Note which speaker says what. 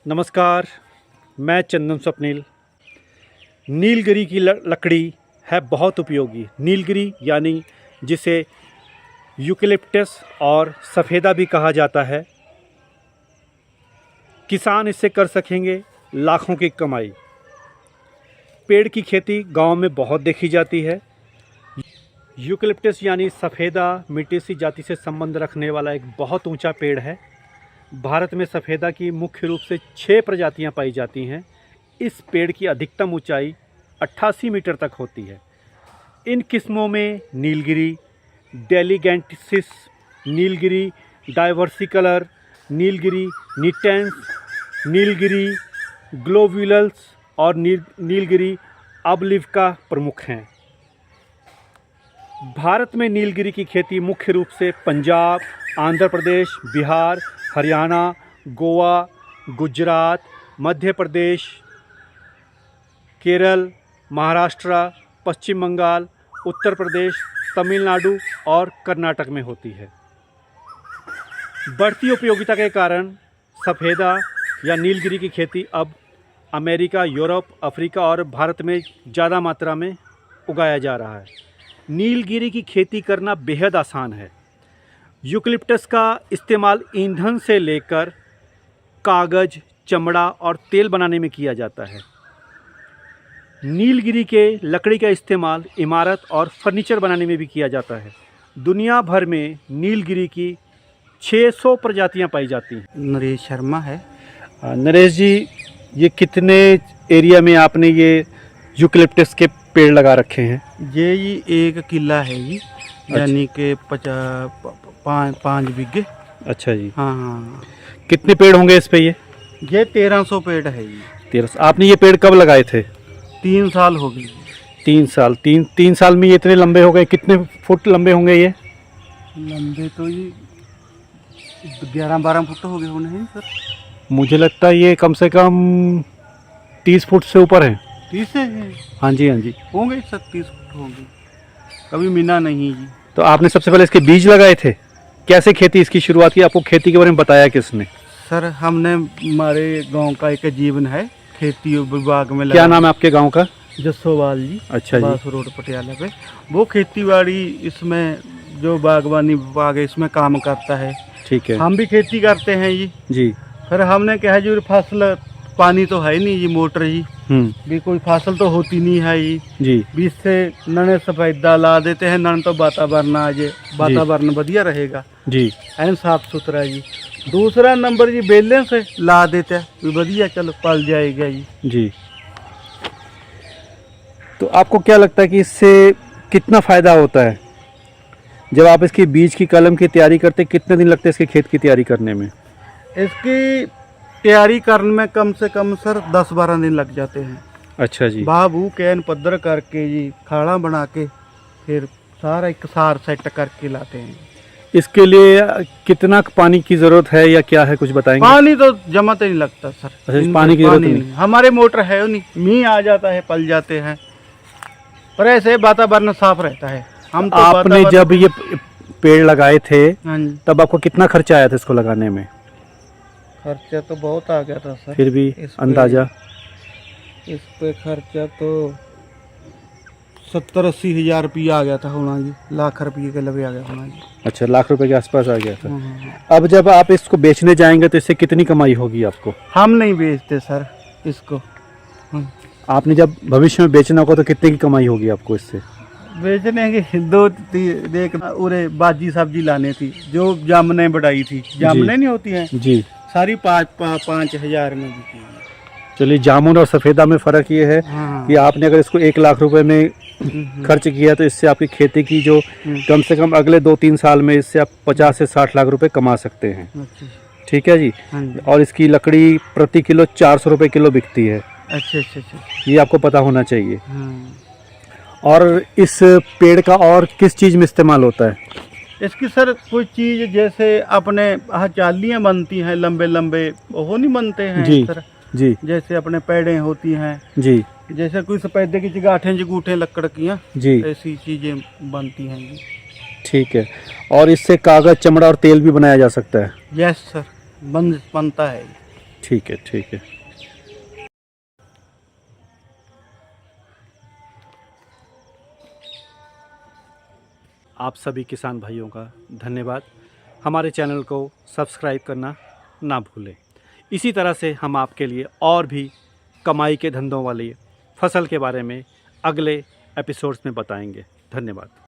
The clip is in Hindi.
Speaker 1: नमस्कार, मैं चंदन स्वप्निल। नीलगिरी की लकड़ी है बहुत उपयोगी। नीलगिरी यानी जिसे यूकेलिप्टस और सफ़ेदा भी कहा जाता है। किसान इससे कर सकेंगे लाखों की कमाई। पेड़ की खेती गांव में बहुत देखी जाती है। यूकेलिप्टस यानी सफ़ेदा मिटीसी जाति से संबंध रखने वाला एक बहुत ऊंचा पेड़ है। भारत में सफ़ेदा की मुख्य रूप से 6 प्रजातियां पाई जाती हैं। इस पेड़ की अधिकतम ऊंचाई 88 मीटर तक होती है। इन किस्मों में नीलगिरी, डेलीगेंटिसिस, नीलगिरी डाइवर्सिकलर, नीलगिरी निटेंस, नीलगिरी ग्लोब्यूलस और नीलगिरी ऑब्लिविका प्रमुख हैं। भारत में नीलगिरी की खेती मुख्य रूप से पंजाब, आंध्र प्रदेश, बिहार, हरियाणा, गोवा, गुजरात, मध्य प्रदेश, केरल, महाराष्ट्र, पश्चिम बंगाल, उत्तर प्रदेश, तमिलनाडु और कर्नाटक में होती है। बढ़ती उपयोगिता के कारण सफ़ेदा या नीलगिरी की खेती अब अमेरिका, यूरोप, अफ्रीका और भारत में ज़्यादा मात्रा में उगाया जा रहा है। नीलगिरी की खेती करना बेहद आसान है। यूकेलिप्टस का इस्तेमाल ईंधन से लेकर कागज़, चमड़ा और तेल बनाने में किया जाता है। नीलगिरी के लकड़ी का इस्तेमाल इमारत और फर्नीचर बनाने में भी किया जाता है। दुनिया भर में नीलगिरी की 600 प्रजातियां पाई जाती हैं।
Speaker 2: नरेश शर्मा है।
Speaker 1: नरेश जी, ये कितने एरिया में आपने ये यूकेलिप्टस के पेड़ लगा रखे हैं?
Speaker 2: ये एक किला है जी, यानी कि 5 बीघे।
Speaker 1: अच्छा जी।
Speaker 2: हाँ हाँ।
Speaker 1: कितने पेड़ होंगे इस पे?
Speaker 2: ये 1300 पेड़ है जी।
Speaker 1: 1300। आपने ये पेड़ कब लगाए थे?
Speaker 2: 3 साल हो गए।
Speaker 1: 3 साल। तीन साल में ये इतने लंबे हो गए? कितने फुट लंबे होंगे ये?
Speaker 2: लंबे तो ये 11-12 फुट हो गए होने हैं सर।
Speaker 1: मुझे लगता है ये कम से कम 30 फुट से ऊपर है।
Speaker 2: 30 है?
Speaker 1: हाँ जी, हाँ जी।
Speaker 2: होंगे सर, 30 फुट होंगे। कभी मिला नहीं जी।
Speaker 1: तो आपने सबसे पहले इसके बीज लगाए थे? कैसे खेती इसकी शुरुआत की? आपको खेती के बारे में बताया किसने?
Speaker 2: सर हमने, हमारे गांव का एक जीवन है, खेती विभाग में।
Speaker 1: क्या नाम है आपके गांव का?
Speaker 2: जसोवाल जी।
Speaker 1: अच्छा जी।
Speaker 2: बासु रोड पटियाला पे। वो खेती बाड़ी, इसमें जो बागवानी विभाग है इसमें काम करता है।
Speaker 1: ठीक है।
Speaker 2: हम भी खेती करते हैं जी।
Speaker 1: जी।
Speaker 2: फिर हमने कहा जी फसल, पानी तो है नहीं जी, मोटर जी भी, कोई फसल तो होती नहीं है जी। बीच से नने सफेदा ला देते हैं, नन तो वातावरण आ जाए, वातावरण बढ़िया रहेगा
Speaker 1: जी,
Speaker 2: एन साफ सुथरा जी। दूसरा नंबर जी, बेलन से ला देते हैं, बढ़िया चलो पल जाएगा जी।
Speaker 1: जी। तो आपको क्या लगता है कि इससे कितना फ़ायदा होता है? जब आप इसकी बीज की कलम की तैयारी करते, कितने दिन लगते हैं इसके खेत की तैयारी करने में?
Speaker 2: इसकी तैयारी करने में कम से कम सर 10-12 दिन लग जाते हैं।
Speaker 1: अच्छा जी।
Speaker 2: बाबू कैन पद्धर करके जी, खाड़ा बना के फिर सारा एक सार सेट करके लाते हैं।
Speaker 1: इसके लिए कितना पानी की ज़रूरत है या क्या है, कुछ बताएंगे?
Speaker 2: पानी तो जमाते नहीं लगता सर।
Speaker 1: अच्छा, पानी की ज़रूरत नहीं।
Speaker 2: हमारे मोटर है नहीं, मींह आ जाता है, पल जाते हैं, पर ऐसे वातावरण साफ रहता है। हम तो
Speaker 1: आपने जब ये पेड़ लगाए थे,
Speaker 2: हाँ जी,
Speaker 1: तब आपको कितना खर्चा आया था इसको लगाने में?
Speaker 2: खर्चा तो बहुत आ गया था सर।
Speaker 1: फिर भी अंदाजा?
Speaker 2: इस पे खर्चा तो 70-80 हज़ार रुपया आ गया था होना जी। लाख रुपये के लगे आ गया होना जी।
Speaker 1: अच्छा, लाख रुपए के आसपास आ गया था।
Speaker 2: हाँ।
Speaker 1: अब जब आप इसको बेचने जाएंगे तो इससे कितनी कमाई होगी आपको?
Speaker 2: हम नहीं बेचते सर इसको।
Speaker 1: आपने जब भविष्य में बेचना होगा तो कितने की कमाई होगी आपको इससे?
Speaker 2: बेचने के 2-3 उरे बाजी सब्जी लाने थी, जो जामने बढ़ाई थी, जामने नहीं होती हैं
Speaker 1: जी,
Speaker 2: सारी 5 हज़ार में बिकी।
Speaker 1: चलिए, जामुन और सफ़ेदा में फ़र्क ये है कि आपने अगर इसको 1 लाख रुपए में खर्च किया तो इससे आपकी खेती की जो कम से कम अगले 2-3 साल में इससे आप 50 से 60 लाख रुपए कमा सकते हैं। ठीक है जी। और इसकी लकड़ी प्रति किलो 400 रुपये किलो बिकती है।
Speaker 2: अच्छा अच्छा अच्छा।
Speaker 1: ये आपको पता होना चाहिए। और इस पेड़ का और किस चीज़ में इस्तेमाल होता है?
Speaker 2: इसकी सर कोई चीज़ जैसे अपने चालियाँ बनती हैं, लंबे लंबे वो नहीं बनते हैं
Speaker 1: जी
Speaker 2: सर
Speaker 1: जी,
Speaker 2: जैसे अपने पेड़ें होती हैं
Speaker 1: जी,
Speaker 2: जैसे कोई सफेदे की गांठें जगूठें लकड़ की
Speaker 1: जी,
Speaker 2: ऐसी चीज़ें बनती हैं जी।
Speaker 1: ठीक है। और इससे कागज़, चमड़ा और तेल भी बनाया जा सकता है?
Speaker 2: यस सर, बनता है।
Speaker 1: ठीक है, ठीक है। आप सभी किसान भाइयों का धन्यवाद। हमारे चैनल को सब्सक्राइब करना ना भूलें। इसी तरह से हम आपके लिए और भी कमाई के धंधों वाली फसल के बारे में अगले एपिसोड्स में बताएंगे। धन्यवाद।